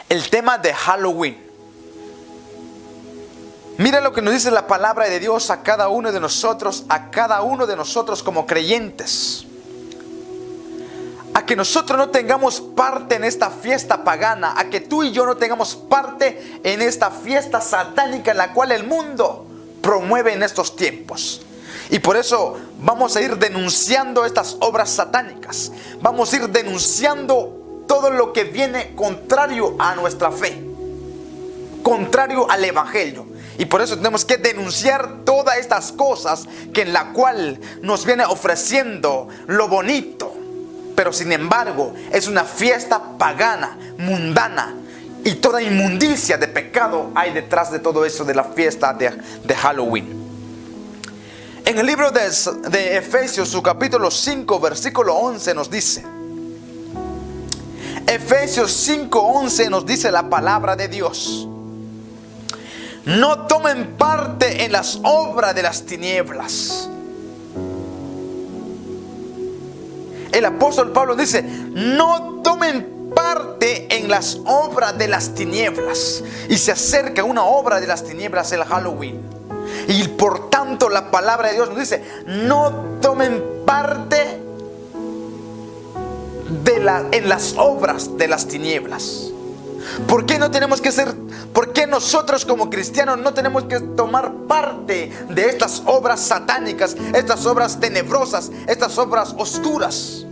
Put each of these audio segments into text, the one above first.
el tema de Halloween. Mira lo que nos dice la palabra de Dios a cada uno de nosotros como creyentes. A que nosotros no tengamos parte en esta fiesta pagana, a que tú y yo no tengamos parte en esta fiesta satánica en la cual el mundo promueve en estos tiempos. Y por eso vamos a ir denunciando estas obras satánicas. Vamos a ir denunciando todo lo que viene contrario a nuestra fe, contrario al evangelio. Y por eso tenemos que denunciar todas estas cosas que en la cual nos viene ofreciendo lo bonito, pero sin embargo es una fiesta pagana, mundana, y toda inmundicia de pecado hay detrás de todo eso de la fiesta de Halloween. En el libro de Efesios, su capítulo 5, versículo 11 nos dice, Efesios 5:11 nos dice la palabra de Dios: no tomen parte en las obras de las tinieblas. El apóstol Pablo dice: no tomen parte en las obras de las tinieblas. Y se acerca una obra de las tinieblas, el Halloween. Y por tanto la palabra de Dios nos dice: no tomen parte en las obras de las tinieblas. ¿Por qué no tenemos que ser? ¿Por qué nosotros como cristianos no tenemos que tomar parte de estas obras satánicas, estas obras tenebrosas, estas obras oscuras?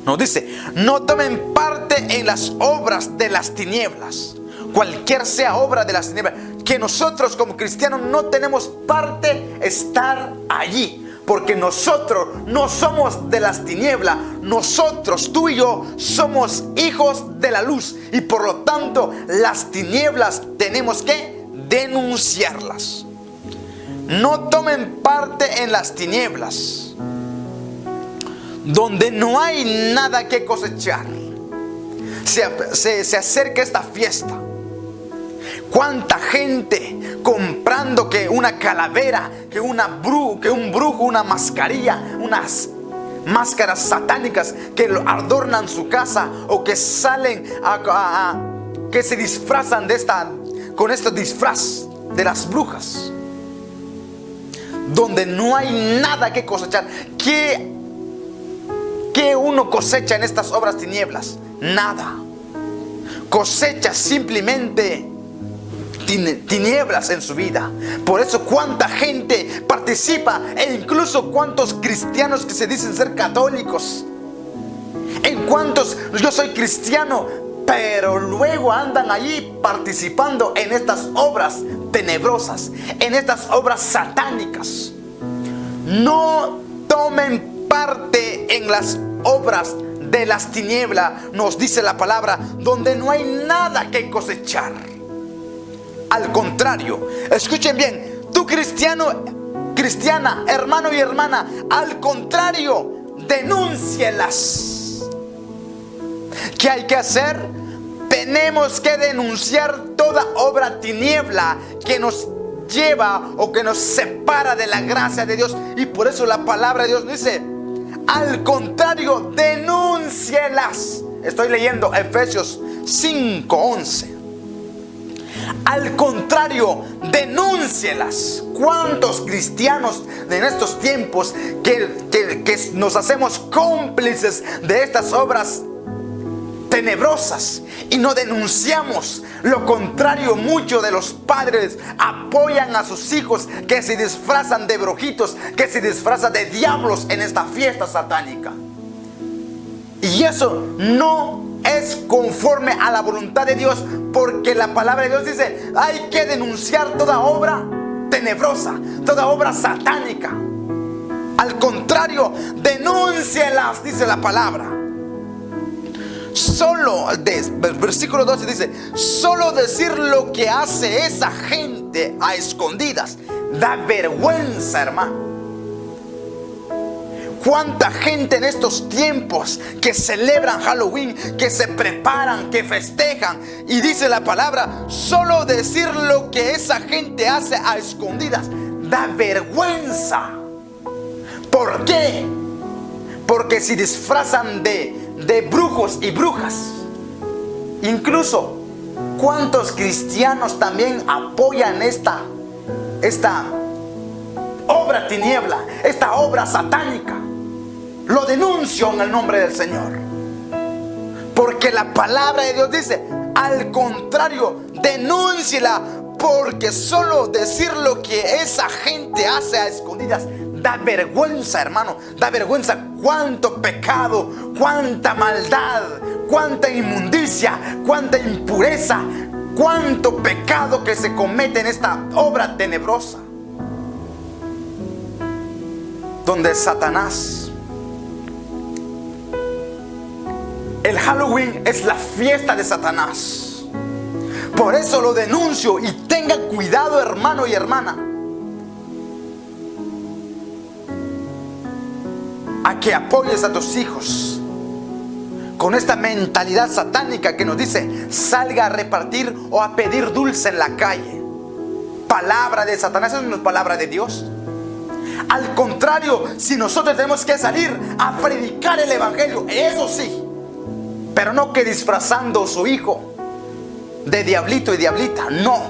Nos dice: no tomen parte en las obras de las tinieblas, cualquier sea obra de las tinieblas. Que nosotros como cristianos no tenemos parte estar allí. Porque nosotros no somos de las tinieblas. Nosotros, tú y yo, somos hijos de la luz. Y por lo tanto, las tinieblas tenemos que denunciarlas. No tomen parte en las tinieblas, donde no hay nada que cosechar. Se acerca esta fiesta. ¿Cuánta gente comprando que una calavera, que un brujo, una mascarilla, unas máscaras satánicas que adornan su casa, o que salen que se disfrazan con este disfraz de las brujas, donde no hay nada que cosechar? ¿Qué uno cosecha en estas obras tinieblas? Nada. Cosecha simplemente tinieblas en su vida. Por eso cuánta gente participa, e incluso cuántos cristianos que se dicen ser católicos, en cuantos yo soy cristiano, pero luego andan allí participando en estas obras tenebrosas, en estas obras satánicas. No tomen parte en las obras de las tinieblas, nos dice la palabra, donde no hay nada que cosechar. Al contrario, escuchen bien, tú cristiana, hermano y hermana, al contrario, denúncielas. ¿Qué hay que hacer? Tenemos que denunciar toda obra tiniebla que nos lleva o que nos separa de la gracia de Dios. Y por eso la palabra de Dios dice: al contrario, denúncielas. Estoy leyendo Efesios 5:11. Al contrario, denúncielas. ¿Cuántos cristianos en estos tiempos que nos hacemos cómplices de estas obras tenebrosas y no denunciamos? Lo contrario, muchos de los padres apoyan a sus hijos que se disfrazan de brujitos, que se disfrazan de diablos en esta fiesta satánica. Y eso no es conforme a la voluntad de Dios, porque la palabra de Dios dice: hay que denunciar toda obra tenebrosa, toda obra satánica. Al contrario, denúncielas, dice la palabra. Solo, versículo 12 dice: solo decir lo que hace esa gente a escondidas da vergüenza, hermano. ¿Cuánta gente en estos tiempos que celebran Halloween, que se preparan, que festejan? Y dice la palabra: solo decir lo que esa gente hace a escondidas da vergüenza. ¿Por qué? Porque se disfrazan de brujos y brujas. Incluso, ¿cuántos cristianos también apoyan esta obra tiniebla, esta obra satánica? Lo denuncio en el nombre del Señor. Porque la palabra de Dios dice, al contrario, denúnciela, porque solo decir lo que esa gente hace a escondidas da vergüenza, hermano. Da vergüenza cuánto pecado, cuánta maldad, cuánta inmundicia, cuánta impureza, cuánto pecado que se comete en esta obra tenebrosa, donde Satanás, el Halloween es la fiesta de Satanás. Por eso lo denuncio, y tenga cuidado, hermano y hermana, a que apoyes a tus hijos con esta mentalidad satánica que nos dice: salga a repartir o a pedir dulce en la calle. Palabra de Satanás, eso no es palabra de Dios. Al contrario, si nosotros tenemos que salir a predicar el evangelio, eso sí, pero no que disfrazando a su hijo de diablito y diablita, no.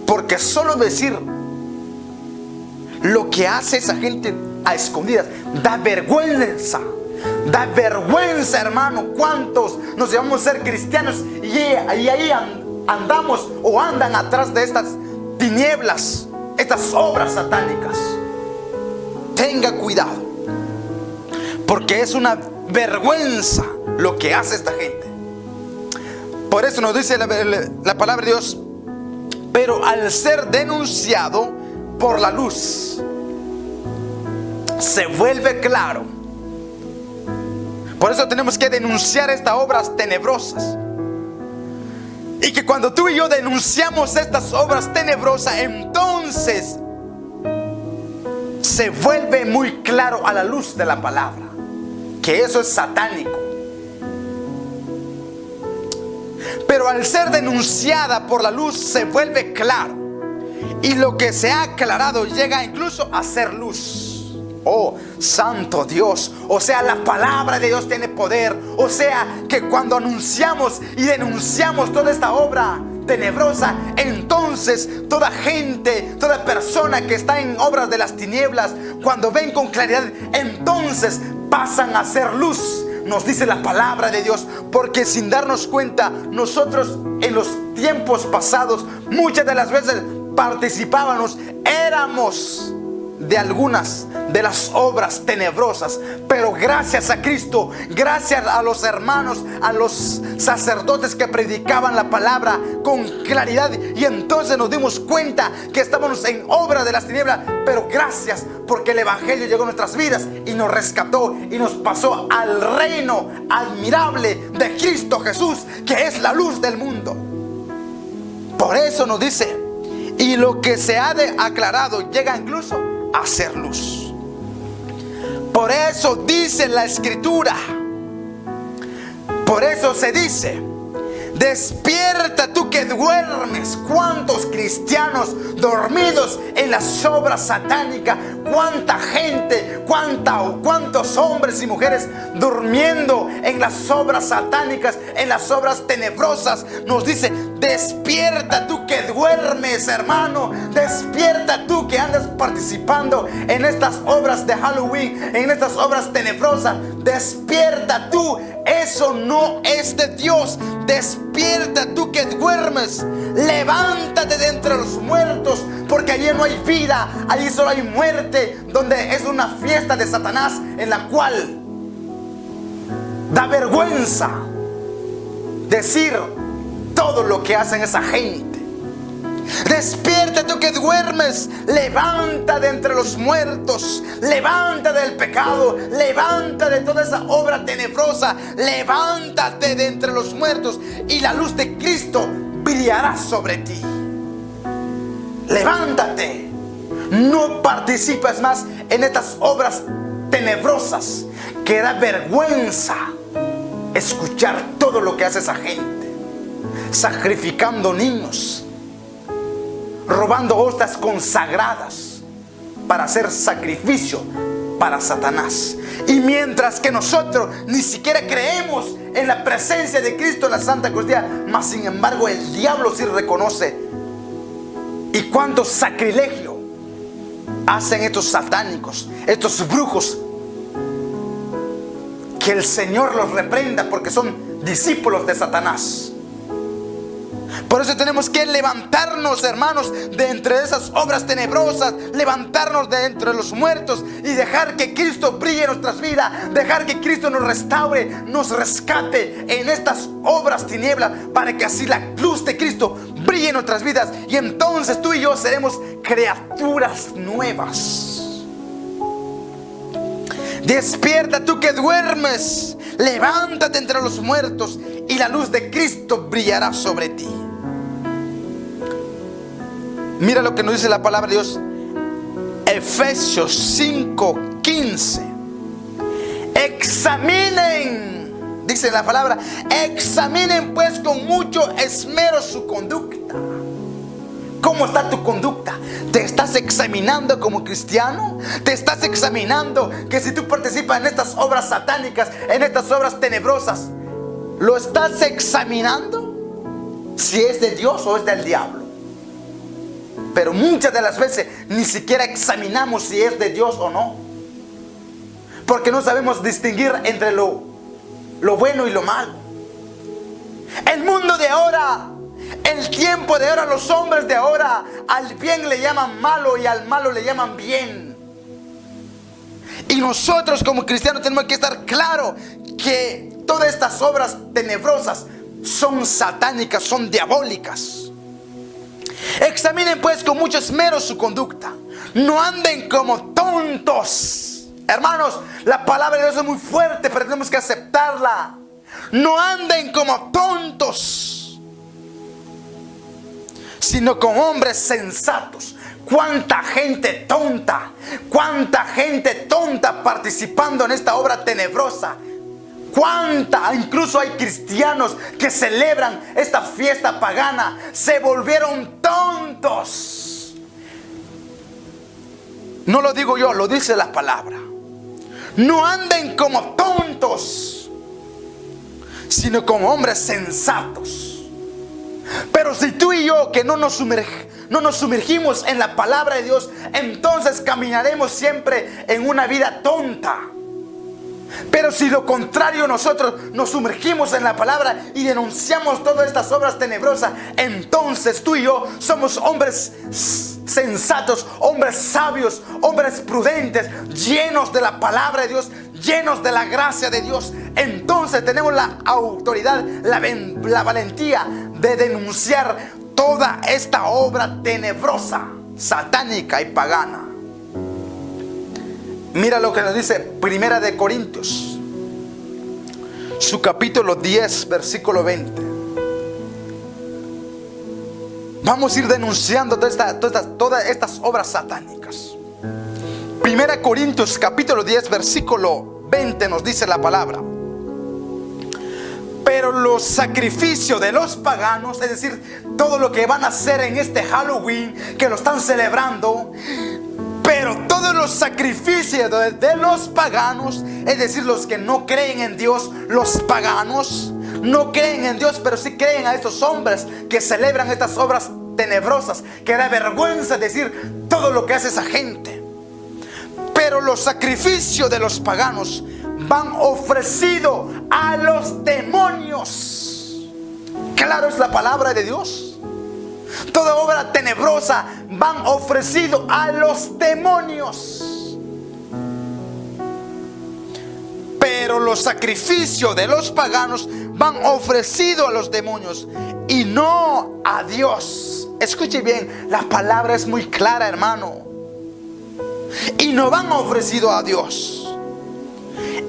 Porque solo decir lo que hace esa gente a escondidas da vergüenza. Da vergüenza, hermano. ¿Cuántos nos llamamos a ser cristianos y ahí andamos o andan atrás de estas tinieblas, estas obras satánicas? Tenga cuidado, porque es una vergüenza lo que hace esta gente. Por eso nos dice la palabra de Dios: pero al ser denunciado por la luz, se vuelve claro. Por eso tenemos que denunciar estas obras tenebrosas. Y que cuando tú y yo denunciamos estas obras tenebrosas, entonces se vuelve muy claro a la luz de la palabra que eso es satánico. Pero al ser denunciada por la luz, se vuelve claro. Y lo que se ha aclarado llega incluso a ser luz. Oh, santo Dios. O sea, la palabra de Dios tiene poder. O sea, que cuando anunciamos y denunciamos toda esta obra tenebrosa, entonces toda gente, toda persona que está en obras de las tinieblas, cuando ven con claridad, entonces pasan a ser luz. Nos dice la palabra de Dios, porque sin darnos cuenta, nosotros en los tiempos pasados muchas de las veces participábamos, éramos de algunas de las obras tenebrosas, pero gracias a Cristo, gracias a los hermanos, a los sacerdotes que predicaban la palabra con claridad, y entonces nos dimos cuenta que estábamos en obra de las tinieblas, pero gracias porque el evangelio llegó a nuestras vidas y nos rescató y nos pasó al reino admirable de Cristo Jesús, que es la luz del mundo. Por eso nos dice: y lo que se ha aclarado llega incluso a ser luz. Por eso dice la Escritura, por eso se dice: despierta tú que duermes. ¿Cuántos cristianos dormidos en las obras satánicas? ¿Cuánta gente? ¿Cuántos hombres y mujeres durmiendo en las obras satánicas, en las obras tenebrosas? Nos dice: despierta tú que duermes, hermano. Despierta tú que andas participando en estas obras de Halloween, en estas obras tenebrosas. Despierta tú. Eso no es de Dios. Despierta tú que duermes. Levántate de entre los muertos, porque allí no hay vida, allí solo hay muerte, donde es una fiesta de Satanás en la cual da vergüenza decir todo lo que hacen esa gente. Despierta tú que duermes, levanta de entre los muertos, levanta del pecado, levanta de toda esa obra tenebrosa, levántate de entre los muertos y la luz de Cristo brillará sobre ti. Levántate, no participes más en estas obras tenebrosas que da vergüenza escuchar todo lo que hace esa gente, sacrificando niños, robando hostias consagradas para hacer sacrificio para Satanás. Y mientras que nosotros ni siquiera creemos en la presencia de Cristo en la Santa Eucaristía. Mas sin embargo el diablo sí reconoce. ¿Y cuánto sacrilegio hacen estos satánicos, estos brujos? Que el Señor los reprenda, porque son discípulos de Satanás. Por eso tenemos que levantarnos, hermanos, de entre esas obras tenebrosas, levantarnos de entre los muertos y dejar que Cristo brille en nuestras vidas, dejar que Cristo nos restaure, nos rescate en estas obras tinieblas, para que así la luz de Cristo brille en nuestras vidas, y entonces tú y yo seremos criaturas nuevas. Despierta tú que duermes, levántate entre los muertos y la luz de Cristo brillará sobre ti. Mira lo que nos dice la palabra de Dios, Efesios 5:15. Examinen, dice la palabra, examinen pues con mucho esmero su conducta. ¿Cómo está tu conducta? ¿Te estás examinando como cristiano? ¿Te estás examinando que si tú participas en estas obras satánicas, en estas obras tenebrosas, lo estás examinando si es de Dios o es del diablo? Pero muchas de las veces ni siquiera examinamos si es de Dios o no, porque no sabemos distinguir entre lo bueno y lo malo. El mundo de ahora, el tiempo de ahora, los hombres de ahora, al bien le llaman malo y al malo le llaman bien. Y nosotros como cristianos tenemos que estar claros que todas estas obras tenebrosas son satánicas, son diabólicas. Examinen pues con mucho esmero su conducta. No anden como tontos. Hermanos, la palabra de Dios es muy fuerte, pero tenemos que aceptarla. No anden como tontos, sino como hombres sensatos. Cuánta gente tonta participando en esta obra tenebrosa. Cuánta, incluso hay cristianos que celebran esta fiesta pagana, se volvieron tontos. No lo digo yo, lo dice la palabra. No anden como tontos, sino como hombres sensatos. Pero si tú y yo que no nos sumergimos en la palabra de Dios, entonces caminaremos siempre en una vida tonta. Pero si lo contrario, nosotros nos sumergimos en la palabra y denunciamos todas estas obras tenebrosas, entonces tú y yo somos hombres sensatos, hombres sabios, hombres prudentes, llenos de la palabra de Dios, llenos de la gracia de Dios. Entonces tenemos la autoridad, la valentía de denunciar toda esta obra tenebrosa, satánica y pagana. Mira lo que nos dice Primera de Corintios, su capítulo 10, versículo 20. Vamos a ir denunciando todas estas obras satánicas. Primera Corintios capítulo 10, versículo 20 nos dice la palabra: pero los sacrificios de los paganos, es decir, todo lo que van a hacer en este Halloween, que lo están celebrando, pero todos los sacrificios de los paganos, es decir, los que no creen en Dios, los paganos, no creen en Dios, pero sí creen a estos hombres que celebran estas obras tenebrosas, que da vergüenza decir todo lo que hace esa gente. Pero los sacrificios de los paganos van ofrecidos a los demonios. Claro, es la palabra de Dios. Toda obra tenebrosa van ofrecido a los demonios. Pero los sacrificios de los paganos van ofrecidos a los demonios y no a Dios. Escuche bien, la palabra es muy clara, hermano. Y no van ofrecidos a Dios.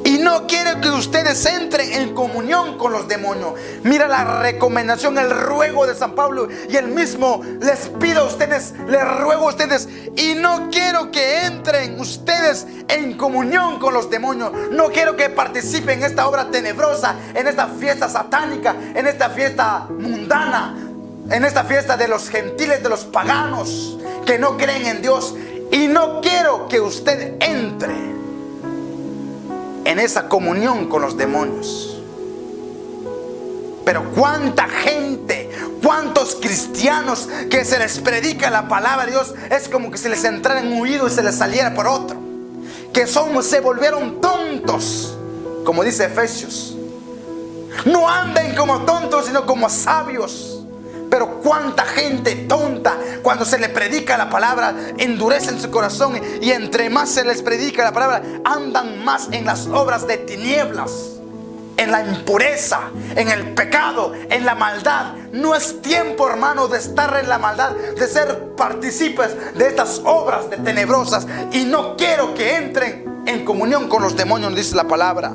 Y no quiero que ustedes entren en comunión con los demonios. Mira la recomendación, el ruego de San Pablo. Y él mismo les pido a ustedes, les ruego a ustedes. Y no quiero que entren ustedes en comunión con los demonios. No quiero que participen en esta obra tenebrosa, en esta fiesta satánica, en esta fiesta mundana, en esta fiesta de los gentiles, de los paganos que no creen en Dios. Y no quiero que usted entre en esa comunión con los demonios. Pero cuánta gente, cuántos cristianos que se les predica la palabra de Dios, es como que se les entrara en un oído y se les saliera por otro. Que se volvieron tontos, como dice Efesios. No anden como tontos, sino como sabios. Pero cuánta gente tonta, cuando se le predica la palabra, endurecen su corazón, y entre más se les predica la palabra, andan más en las obras de tinieblas, en la impureza, en el pecado, en la maldad. No es tiempo, hermano, de estar en la maldad, de ser partícipes de estas obras de tenebrosas. Y no quiero que entren en comunión con los demonios, dice la palabra.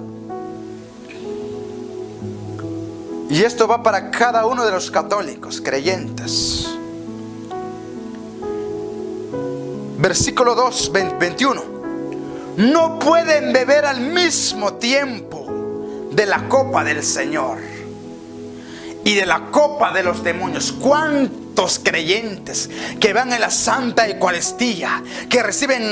Y esto va para cada uno de los católicos creyentes. Versículo 2, 21. No pueden beber al mismo tiempo de la copa del Señor y de la copa de los demonios. ¿Cuántos creyentes que van en la Santa Eucaristía, que reciben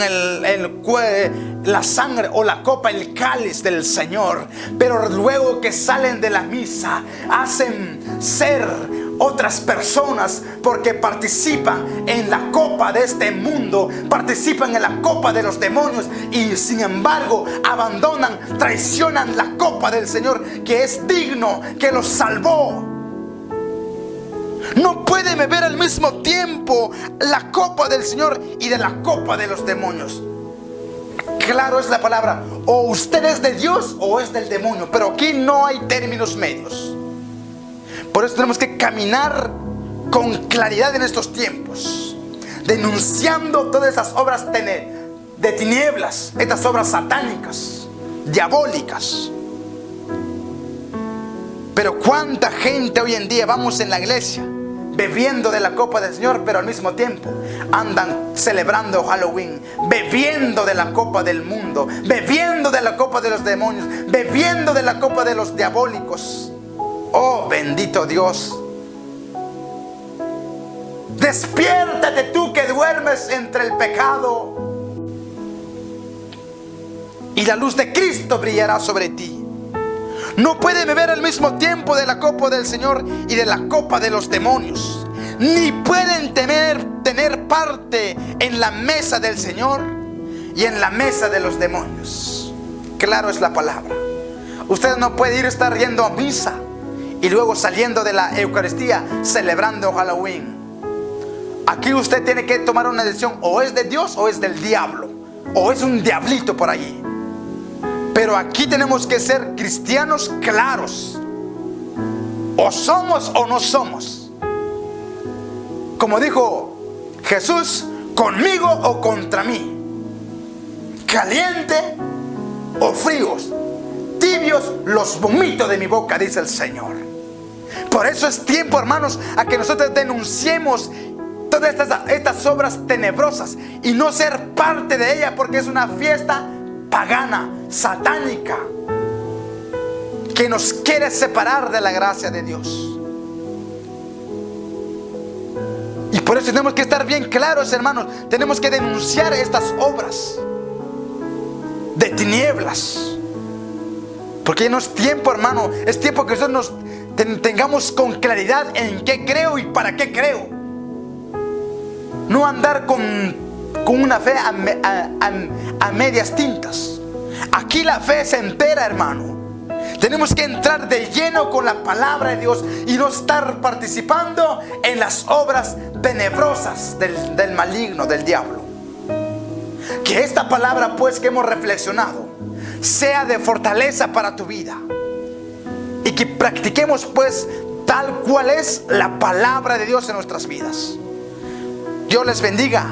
la sangre o la copa, el cáliz del Señor, pero luego que salen de la misa hacen ser otras personas porque participan en la copa de este mundo, participan en la copa de los demonios, y sin embargo abandonan, traicionan la copa del Señor, que es digno, que los salvó? No pueden beber al mismo tiempo la copa del Señor y de la copa de los demonios. Claro es la palabra, o usted es de Dios o es del demonio, pero aquí no hay términos medios. Por eso tenemos que caminar con claridad en estos tiempos, denunciando todas esas obras de tinieblas, estas obras satánicas, diabólicas. Pero cuánta gente hoy en día vamos en la iglesia bebiendo de la copa del Señor, pero al mismo tiempo andan celebrando Halloween, bebiendo de la copa del mundo, bebiendo de la copa de los demonios, bebiendo de la copa de los diabólicos. Oh, bendito Dios. Despiértate tú que duermes entre el pecado, y la luz de Cristo brillará sobre ti. No puede beber al mismo tiempo de la copa del Señor y de la copa de los demonios, ni pueden tener parte en la mesa del Señor y en la mesa de los demonios. Claro es la palabra. Usted no puede estar yendo a misa y luego saliendo de la Eucaristía celebrando Halloween. Aquí usted tiene que tomar una decisión: o es de Dios o es del diablo, o es un diablito por allí. Pero aquí tenemos que ser cristianos claros. O somos o no somos. Como dijo Jesús: conmigo o contra mí, caliente o fríos, tibios los vomito de mi boca, dice el Señor. Por eso es tiempo, hermanos, a que nosotros denunciemos todas estas obras tenebrosas y no ser parte de ella, porque es una fiesta pagana, satánica, que nos quiere separar de la gracia de Dios. Y por eso tenemos que estar bien claros, hermanos. Tenemos que denunciar estas obras de tinieblas, porque no es tiempo, hermano, es tiempo que nosotros tengamos con claridad en qué creo y para qué creo. No andar con una fe a medias tintas. Aquí la fe se entera, hermano. Tenemos que entrar de lleno con la palabra de Dios y no estar participando en las obras tenebrosas del maligno, del diablo. Que esta palabra, pues, que hemos reflexionado, sea de fortaleza para tu vida, y que practiquemos, pues, tal cual es la palabra de Dios en nuestras vidas. Dios les bendiga.